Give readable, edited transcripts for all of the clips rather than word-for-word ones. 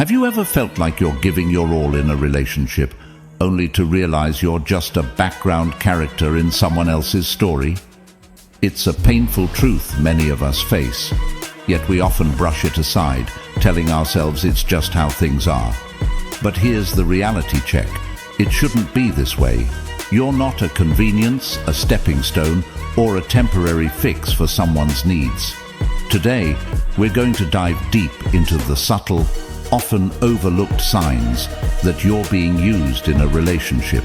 Have you ever felt like you're giving your all in a relationship, only to realize you're just a background character in someone else's story? It's a painful truth many of us face, yet we often brush it aside, telling ourselves it's just how things are. But here's the reality check. It shouldn't be this way. You're not a convenience, a stepping stone, or a temporary fix for someone's needs. Today, we're going to dive deep into the subtle, often overlooked signs that you're being used in a relationship.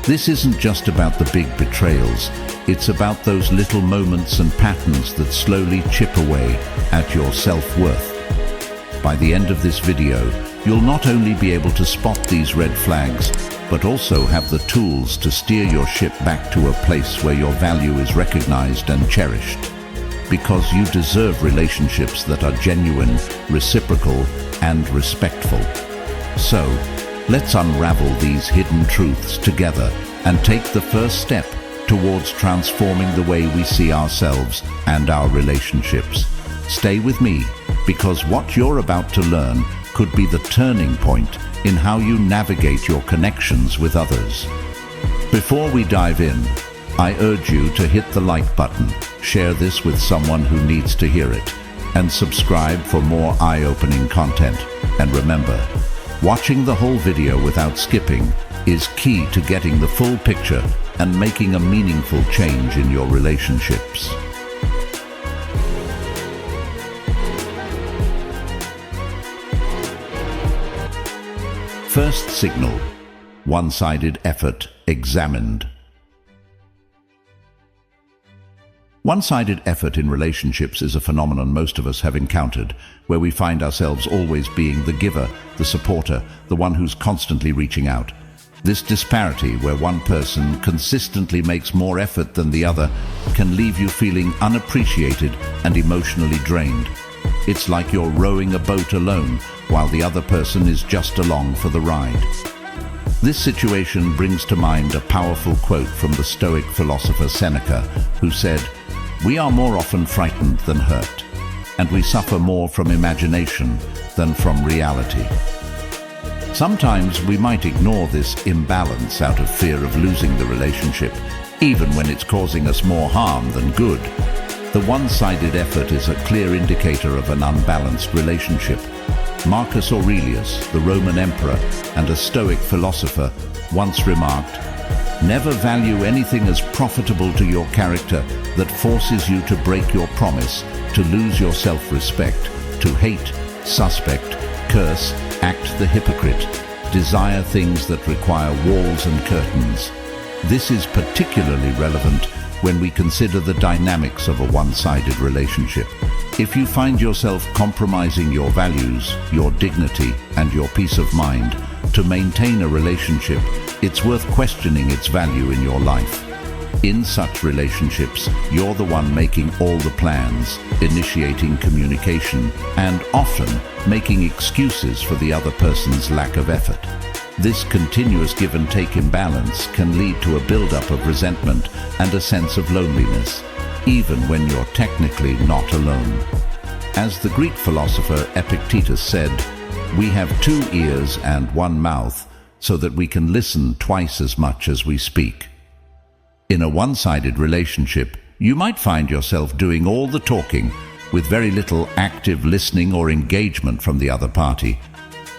This isn't just about the big betrayals. It's about those little moments and patterns that slowly chip away at your self-worth. By the end of this video, you'll not only be able to spot these red flags, but also have the tools to steer your ship back to a place where your value is recognized and cherished. Because you deserve relationships that are genuine, reciprocal, and respectful. So, let's unravel these hidden truths together and take the first step towards transforming the way we see ourselves and our relationships. Stay with me, because what you're about to learn could be the turning point in how you navigate your connections with others. Before we dive in, I urge you to hit the like button, share this with someone who needs to hear it, and subscribe for more eye-opening content. And remember, watching the whole video without skipping is key to getting the full picture and making a meaningful change in your relationships. First signal: one-sided effort examined. One-sided effort in relationships is a phenomenon most of us have encountered, where we find ourselves always being the giver, the supporter, the one who's constantly reaching out. This disparity, where one person consistently makes more effort than the other, can leave you feeling unappreciated and emotionally drained. It's like you're rowing a boat alone, while the other person is just along for the ride. This situation brings to mind a powerful quote from the Stoic philosopher Seneca, who said, "We are more often frightened than hurt, and we suffer more from imagination than from reality." Sometimes we might ignore this imbalance out of fear of losing the relationship, even when it's causing us more harm than good. The one-sided effort is a clear indicator of an unbalanced relationship. Marcus Aurelius, the Roman emperor and a Stoic philosopher, once remarked, "Never value anything as profitable to your character that forces you to break your promise, to lose your self-respect, to hate, suspect, curse, act the hypocrite, desire things that require walls and curtains." This is particularly relevant when we consider the dynamics of a one-sided relationship. If you find yourself compromising your values, your dignity, and your peace of mind to maintain a relationship, it's worth questioning its value in your life. In such relationships, you're the one making all the plans, initiating communication, and often making excuses for the other person's lack of effort. This continuous give-and-take imbalance can lead to a build-up of resentment and a sense of loneliness, even when you're technically not alone. As the Greek philosopher Epictetus said, "We have 2 ears and 1 mouth, so that we can listen twice as much as we speak." In a one-sided relationship, you might find yourself doing all the talking with very little active listening or engagement from the other party.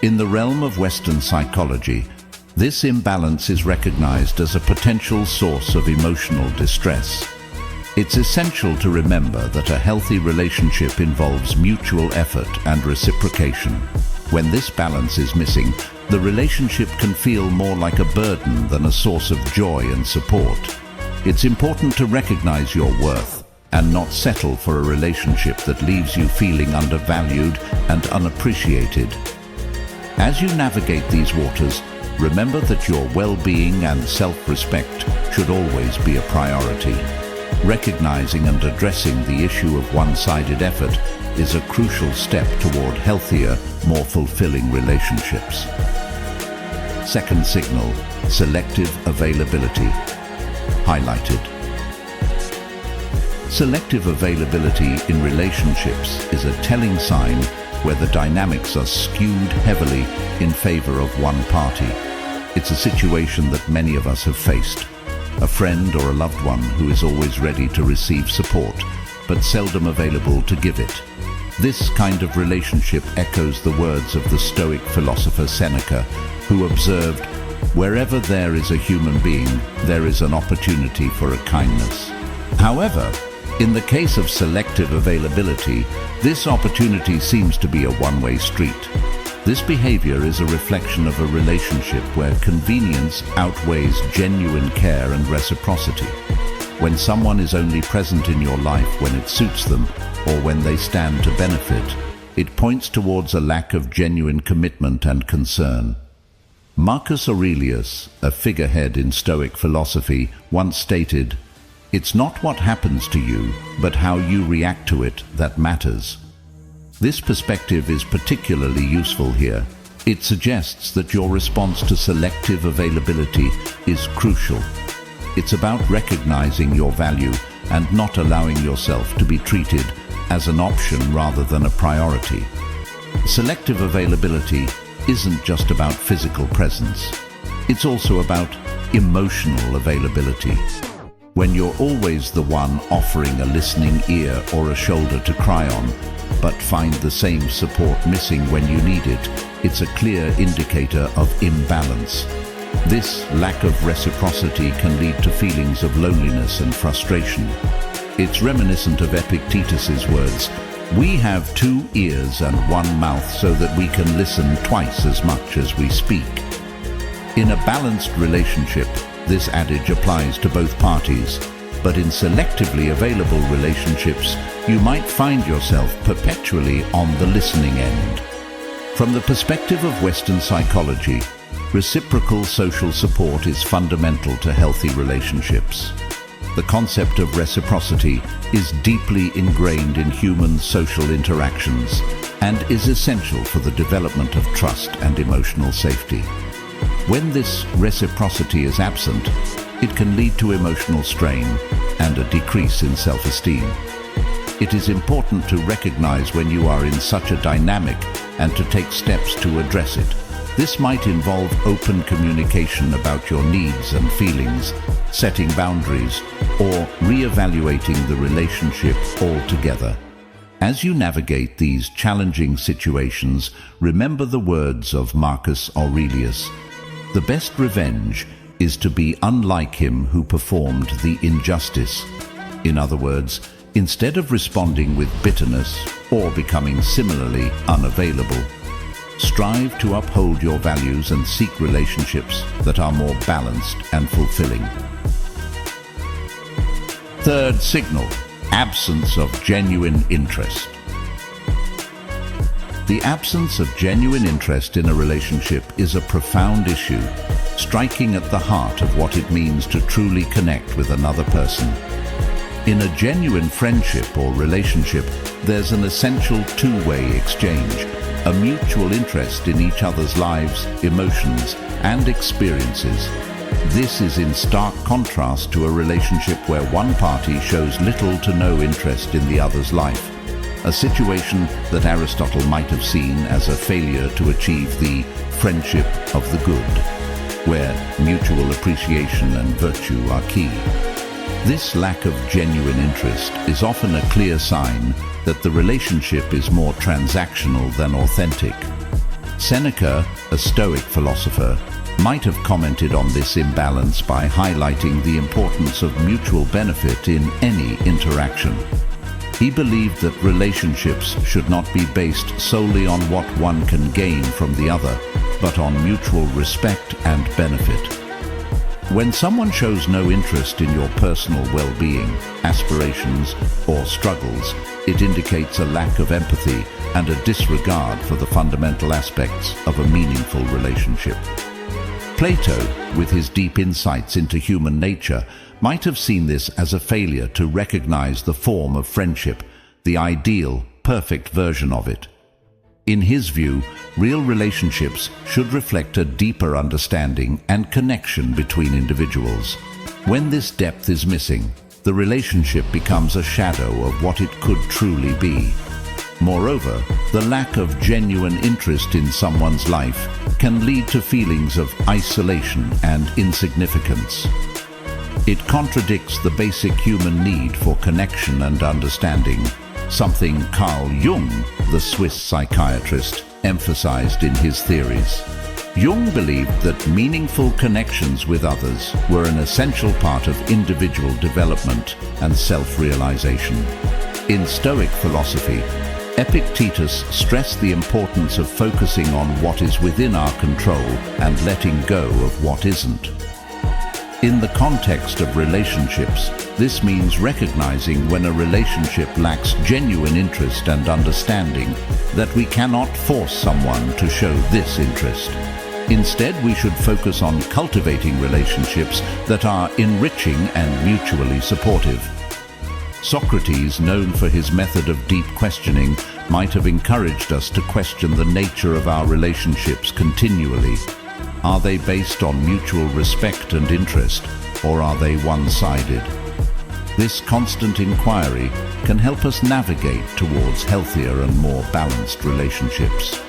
In the realm of Western psychology, this imbalance is recognized as a potential source of emotional distress. It's essential to remember that a healthy relationship involves mutual effort and reciprocation. When this balance is missing, the relationship can feel more like a burden than a source of joy and support. It's important to recognize your worth and not settle for a relationship that leaves you feeling undervalued and unappreciated. As you navigate these waters, remember that your well-being and self-respect should always be a priority. Recognizing and addressing the issue of one-sided effort is a crucial step toward healthier, more fulfilling relationships. Second signal: selective availability. Highlighted. Selective availability in relationships is a telling sign where the dynamics are skewed heavily in favor of one party. It's a situation that many of us have faced. A friend or a loved one who is always ready to receive support, but seldom available to give it. This kind of relationship echoes the words of the Stoic philosopher Seneca, who observed, "Wherever there is a human being, there is an opportunity for a kindness." However, in the case of selective availability, this opportunity seems to be a one-way street. This behavior is a reflection of a relationship where convenience outweighs genuine care and reciprocity. When someone is only present in your life when it suits them or when they stand to benefit, it points towards a lack of genuine commitment and concern. Marcus Aurelius, a figurehead in Stoic philosophy, once stated, "It's not what happens to you, but how you react to it that matters." This perspective is particularly useful here. It suggests that your response to selective availability is crucial. It's about recognizing your value and not allowing yourself to be treated as an option rather than a priority. Selective availability isn't just about physical presence. It's also about emotional availability. When you're always the one offering a listening ear or a shoulder to cry on, but find the same support missing when you need it, it's a clear indicator of imbalance. This lack of reciprocity can lead to feelings of loneliness and frustration. It's reminiscent of Epictetus's words, "We have 2 ears and 1 mouth so that we can listen twice as much as we speak." In a balanced relationship, this adage applies to both parties, but in selectively available relationships, you might find yourself perpetually on the listening end. From the perspective of Western psychology, reciprocal social support is fundamental to healthy relationships. The concept of reciprocity is deeply ingrained in human social interactions and is essential for the development of trust and emotional safety. When this reciprocity is absent, it can lead to emotional strain and a decrease in self-esteem. It is important to recognize when you are in such a dynamic and to take steps to address it. This might involve open communication about your needs and feelings, setting boundaries, or re-evaluating the relationship altogether. As you navigate these challenging situations, remember the words of Marcus Aurelius, "The best revenge is to be unlike him who performed the injustice." In other words, instead of responding with bitterness or becoming similarly unavailable, strive to uphold your values and seek relationships that are more balanced and fulfilling. Third signal, absence of genuine interest. The absence of genuine interest in a relationship is a profound issue, striking at the heart of what it means to truly connect with another person. In a genuine friendship or relationship, there's an essential two-way exchange, a mutual interest in each other's lives, emotions, and experiences. This is in stark contrast to a relationship where one party shows little to no interest in the other's life, a situation that Aristotle might have seen as a failure to achieve the friendship of the good, where mutual appreciation and virtue are key. This lack of genuine interest is often a clear sign that the relationship is more transactional than authentic. Seneca, a Stoic philosopher, might have commented on this imbalance by highlighting the importance of mutual benefit in any interaction. He believed that relationships should not be based solely on what one can gain from the other, but on mutual respect and benefit. When someone shows no interest in your personal well-being, aspirations, or struggles, it indicates a lack of empathy and a disregard for the fundamental aspects of a meaningful relationship. Plato, with his deep insights into human nature, might have seen this as a failure to recognize the form of friendship, the ideal, perfect version of it. In his view, real relationships should reflect a deeper understanding and connection between individuals. When this depth is missing, the relationship becomes a shadow of what it could truly be. Moreover, the lack of genuine interest in someone's life can lead to feelings of isolation and insignificance. It contradicts the basic human need for connection and understanding, something Carl Jung, the Swiss psychiatrist, emphasized in his theories. Jung believed that meaningful connections with others were an essential part of individual development and self-realization. In Stoic philosophy, Epictetus stressed the importance of focusing on what is within our control and letting go of what isn't. In the context of relationships, this means recognizing when a relationship lacks genuine interest and understanding that we cannot force someone to show this interest. Instead, we should focus on cultivating relationships that are enriching and mutually supportive. Socrates, known for his method of deep questioning, might have encouraged us to question the nature of our relationships continually. Are they based on mutual respect and interest, or are they one-sided? This constant inquiry can help us navigate towards healthier and more balanced relationships.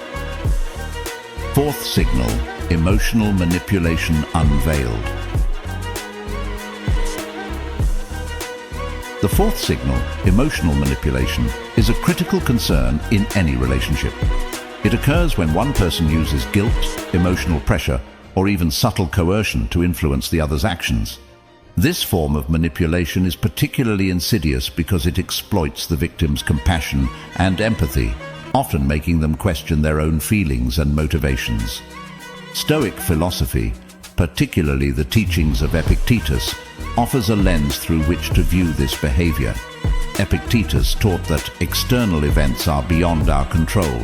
Fourth signal, emotional manipulation unveiled. The fourth signal, emotional manipulation, is a critical concern in any relationship. It occurs when one person uses guilt, emotional pressure, or even subtle coercion to influence the other's actions. This form of manipulation is particularly insidious because it exploits the victim's compassion and empathy, often making them question their own feelings and motivations. Stoic philosophy, particularly the teachings of Epictetus, offers a lens through which to view this behavior. Epictetus taught that external events are beyond our control,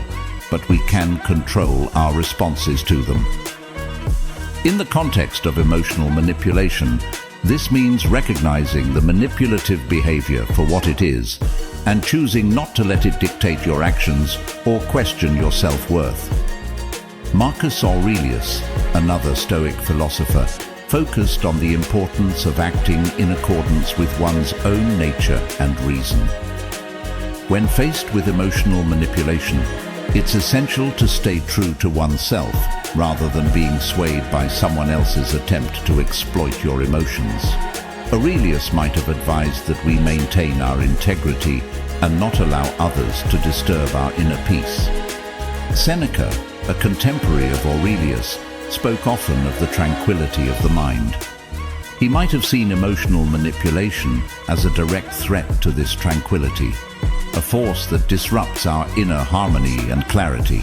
but we can control our responses to them. In the context of emotional manipulation, this means recognizing the manipulative behavior for what it is and choosing not to let it dictate your actions or question your self-worth. Marcus Aurelius, another Stoic philosopher, focused on the importance of acting in accordance with one's own nature and reason. When faced with emotional manipulation, it's essential to stay true to oneself rather than being swayed by someone else's attempt to exploit your emotions. Aurelius might have advised that we maintain our integrity and not allow others to disturb our inner peace. Seneca, a contemporary of Aurelius, spoke often of the tranquility of the mind. He might have seen emotional manipulation as a direct threat to this tranquility, a force that disrupts our inner harmony and clarity.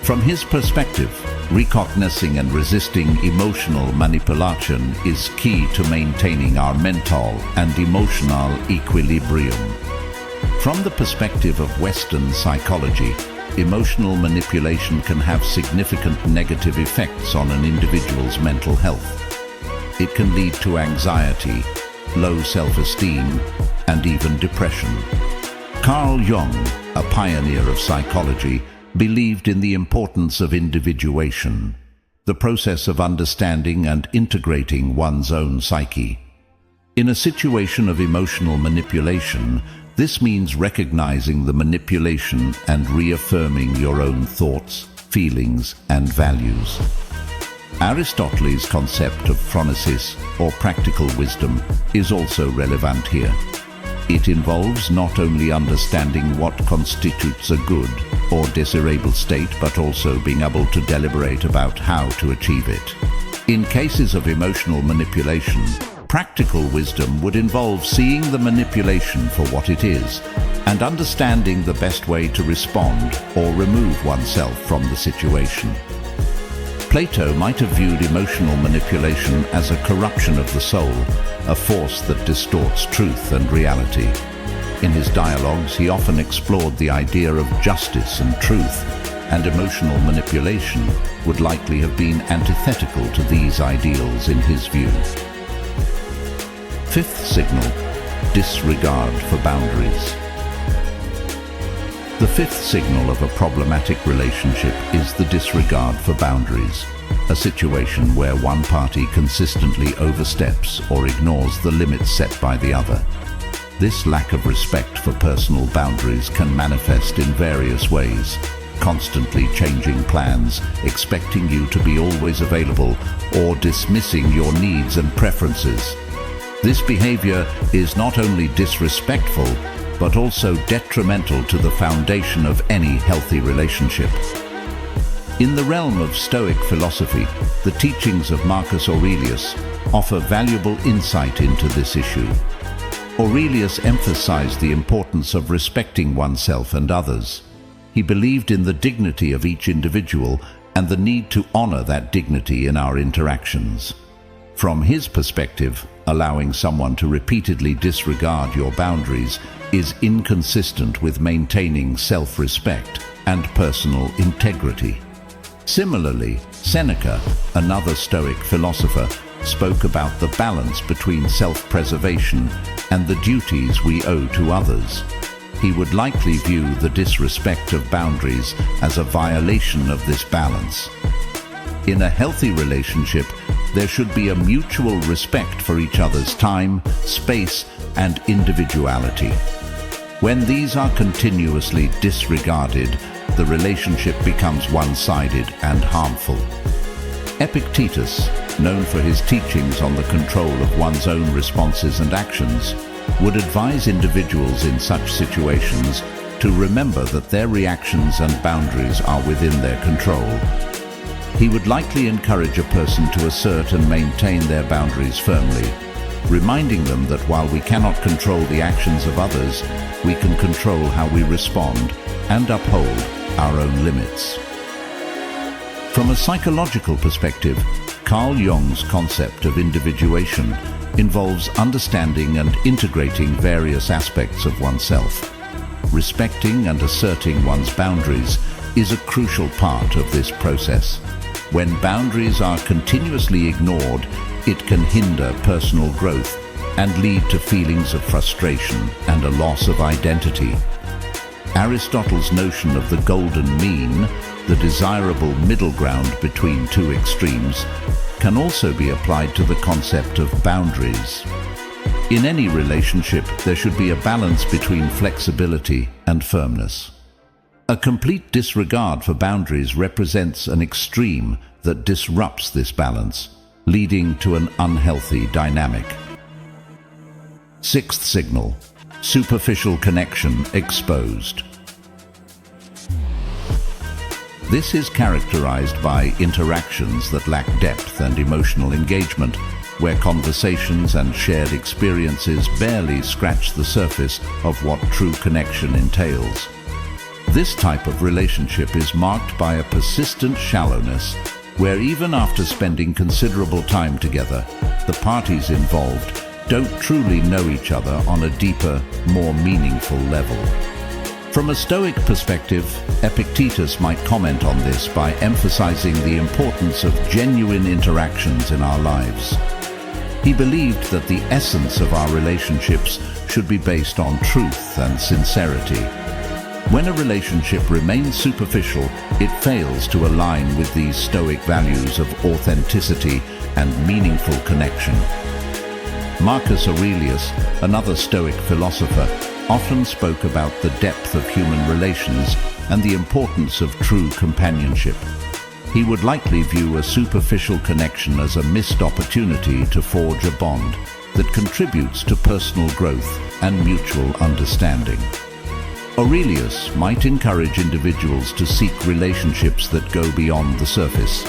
From his perspective, recognizing and resisting emotional manipulation is key to maintaining our mental and emotional equilibrium. From the perspective of Western psychology, emotional manipulation can have significant negative effects on an individual's mental health. It can lead to anxiety, low self-esteem, and even depression. Carl Jung, a pioneer of psychology, believed in the importance of individuation, the process of understanding and integrating one's own psyche. In a situation of emotional manipulation, this means recognizing the manipulation and reaffirming your own thoughts, feelings, and values. Aristotle's concept of phronesis, or practical wisdom, is also relevant here. It involves not only understanding what constitutes a good or desirable state, but also being able to deliberate about how to achieve it. In cases of emotional manipulation, practical wisdom would involve seeing the manipulation for what it is and understanding the best way to respond or remove oneself from the situation. Plato might have viewed emotional manipulation as a corruption of the soul, a force that distorts truth and reality. In his dialogues, he often explored the idea of justice and truth, and emotional manipulation would likely have been antithetical to these ideals in his view. Fifth signal, disregard for boundaries. The fifth signal of a problematic relationship is the disregard for boundaries, a situation where one party consistently oversteps or ignores the limits set by the other. This lack of respect for personal boundaries can manifest in various ways, constantly changing plans, expecting you to be always available, or dismissing your needs and preferences. This behavior is not only disrespectful, but also detrimental to the foundation of any healthy relationship. In the realm of Stoic philosophy, the teachings of Marcus Aurelius offer valuable insight into this issue. Aurelius emphasized the importance of respecting oneself and others. He believed in the dignity of each individual and the need to honor that dignity in our interactions. From his perspective, allowing someone to repeatedly disregard your boundaries is inconsistent with maintaining self-respect and personal integrity. Similarly, Seneca, another Stoic philosopher, spoke about the balance between self-preservation and the duties we owe to others. He would likely view the disrespect of boundaries as a violation of this balance. In a healthy relationship, there should be a mutual respect for each other's time, space, and individuality. When these are continuously disregarded, the relationship becomes one-sided and harmful. Epictetus, known for his teachings on the control of one's own responses and actions, would advise individuals in such situations to remember that their reactions and boundaries are within their control. He would likely encourage a person to assert and maintain their boundaries firmly, reminding them that while we cannot control the actions of others, we can control how we respond and uphold our own limits. From a psychological perspective, Carl Jung's concept of individuation involves understanding and integrating various aspects of oneself. Respecting and asserting one's boundaries is a crucial part of this process. When boundaries are continuously ignored, it can hinder personal growth and lead to feelings of frustration and a loss of identity. Aristotle's notion of the golden mean, the desirable middle ground between two extremes, can also be applied to the concept of boundaries. In any relationship, there should be a balance between flexibility and firmness. A complete disregard for boundaries represents an extreme that disrupts this balance, leading to an unhealthy dynamic. Sixth signal: superficial connection exposed. This is characterized by interactions that lack depth and emotional engagement, where conversations and shared experiences barely scratch the surface of what true connection entails. This type of relationship is marked by a persistent shallowness, where even after spending considerable time together, the parties involved don't truly know each other on a deeper, more meaningful level. From a Stoic perspective, Epictetus might comment on this by emphasizing the importance of genuine interactions in our lives. He believed that the essence of our relationships should be based on truth and sincerity. When a relationship remains superficial, it fails to align with these Stoic values of authenticity and meaningful connection. Marcus Aurelius, another Stoic philosopher, often spoke about the depth of human relations and the importance of true companionship. He would likely view a superficial connection as a missed opportunity to forge a bond that contributes to personal growth and mutual understanding. Aurelius might encourage individuals to seek relationships that go beyond the surface,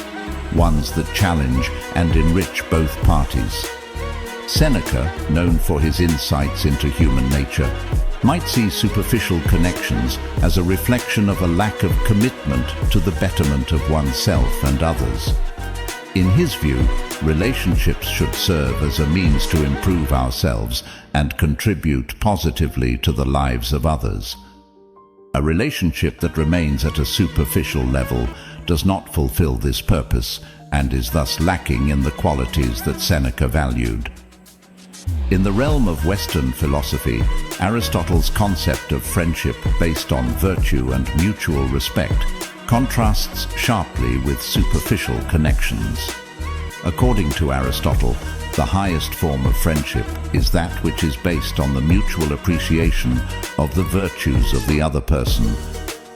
ones that challenge and enrich both parties. Seneca, known for his insights into human nature, might see superficial connections as a reflection of a lack of commitment to the betterment of oneself and others. In his view, relationships should serve as a means to improve ourselves and contribute positively to the lives of others. A relationship that remains at a superficial level does not fulfill this purpose and is thus lacking in the qualities that Seneca valued. In the realm of Western philosophy, Aristotle's concept of friendship based on virtue and mutual respect contrasts sharply with superficial connections. According to Aristotle, the highest form of friendship is that which is based on the mutual appreciation of the virtues of the other person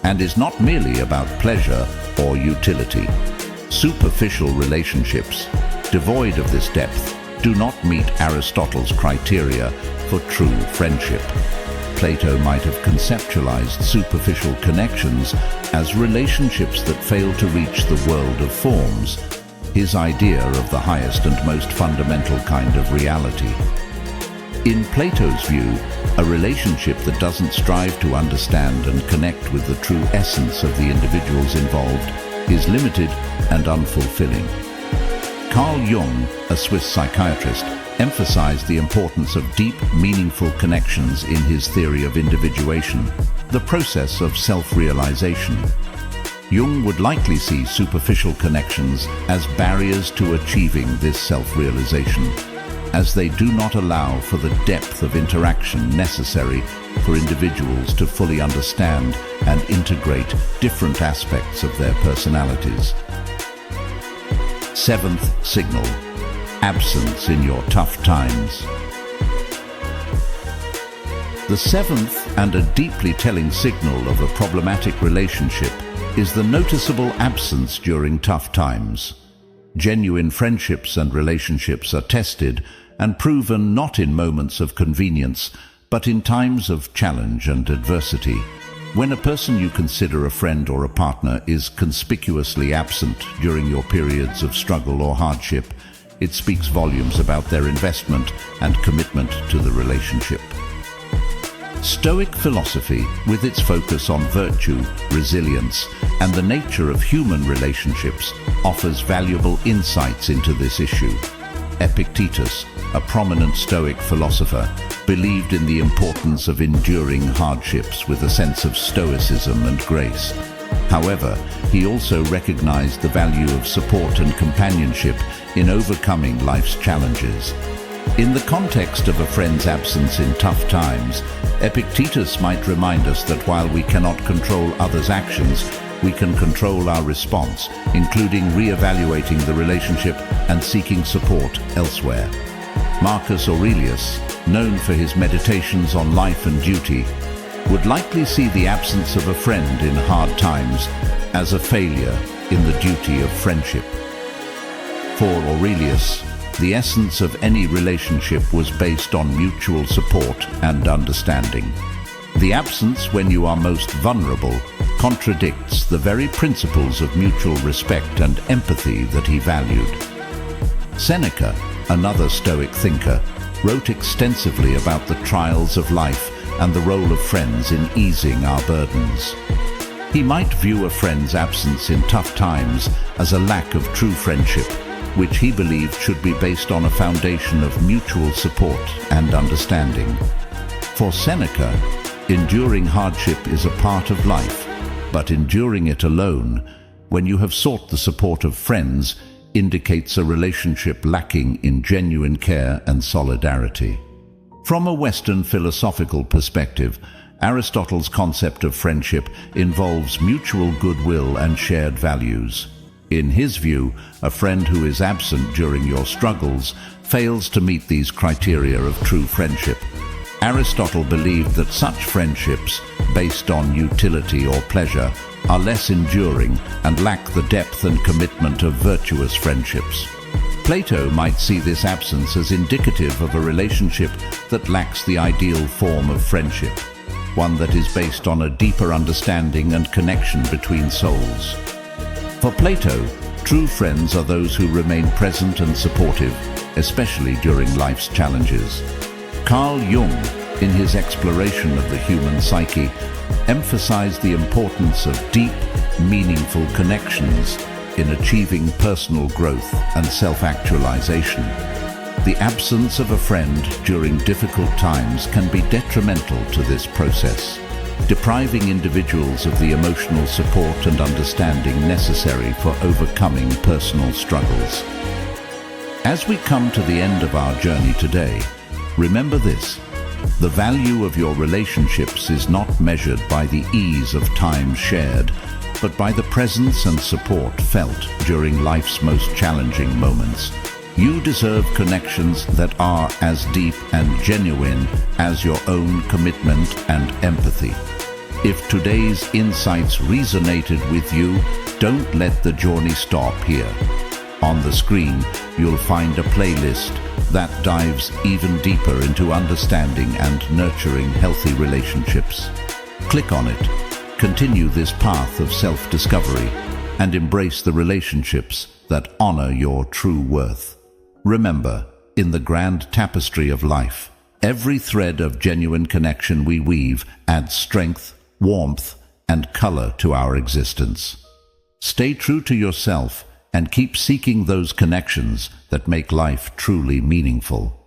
and is not merely about pleasure or utility. Superficial relationships, devoid of this depth, do not meet Aristotle's criteria for true friendship. Plato might have conceptualized superficial connections as relationships that fail to reach the world of forms, his idea of the highest and most fundamental kind of reality. In Plato's view, a relationship that doesn't strive to understand and connect with the true essence of the individuals involved is limited and unfulfilling. Carl Jung, a Swiss psychiatrist, emphasized the importance of deep, meaningful connections in his theory of individuation, the process of self-realization. Jung would likely see superficial connections as barriers to achieving this self-realization, as they do not allow for the depth of interaction necessary for individuals to fully understand and integrate different aspects of their personalities. Seventh signal: absence in your tough times. The seventh and a deeply telling signal of a problematic relationship is the noticeable absence during tough times. Genuine friendships and relationships are tested and proven not in moments of convenience, but in times of challenge and adversity. When a person you consider a friend or a partner is conspicuously absent during your periods of struggle or hardship, it speaks volumes about their investment and commitment to the relationship. Stoic philosophy, with its focus on virtue, resilience, and the nature of human relationships, offers valuable insights into this issue. Epictetus, a prominent Stoic philosopher, believed in the importance of enduring hardships with a sense of stoicism and grace. However, he also recognized the value of support and companionship in overcoming life's challenges. In the context of a friend's absence in tough times, Epictetus might remind us that while we cannot control others' actions, we can control our response, including re-evaluating the relationship and seeking support elsewhere. Marcus Aurelius, known for his meditations on life and duty, would likely see the absence of a friend in hard times as a failure in the duty of friendship. For Aurelius, the essence of any relationship was based on mutual support and understanding. The absence when you are most vulnerable contradicts the very principles of mutual respect and empathy that he valued. Seneca, another Stoic thinker, wrote extensively about the trials of life and the role of friends in easing our burdens. He might view a friend's absence in tough times as a lack of true friendship, which he believed should be based on a foundation of mutual support and understanding. For Seneca, enduring hardship is a part of life, but enduring it alone, when you have sought the support of friends, indicates a relationship lacking in genuine care and solidarity. From a Western philosophical perspective, Aristotle's concept of friendship involves mutual goodwill and shared values. In his view, a friend who is absent during your struggles fails to meet these criteria of true friendship. Aristotle believed that such friendships, based on utility or pleasure, are less enduring and lack the depth and commitment of virtuous friendships. Plato might see this absence as indicative of a relationship that lacks the ideal form of friendship, one that is based on a deeper understanding and connection between souls. For Plato, true friends are those who remain present and supportive, especially during life's challenges. Carl Jung, in his exploration of the human psyche, emphasized the importance of deep, meaningful connections in achieving personal growth and self-actualization. The absence of a friend during difficult times can be detrimental to this process, depriving individuals of the emotional support and understanding necessary for overcoming personal struggles. As we come to the end of our journey today, remember this: the value of your relationships is not measured by the ease of time shared, but by the presence and support felt during life's most challenging moments. You deserve connections that are as deep and genuine as your own commitment and empathy. If today's insights resonated with you, don't let the journey stop here. On the screen, you'll find a playlist that dives even deeper into understanding and nurturing healthy relationships. Click on it. Continue this path of self-discovery and embrace the relationships that honor your true worth. Remember, in the grand tapestry of life, every thread of genuine connection we weave adds strength, warmth, and color to our existence. Stay true to yourself and keep seeking those connections that make life truly meaningful.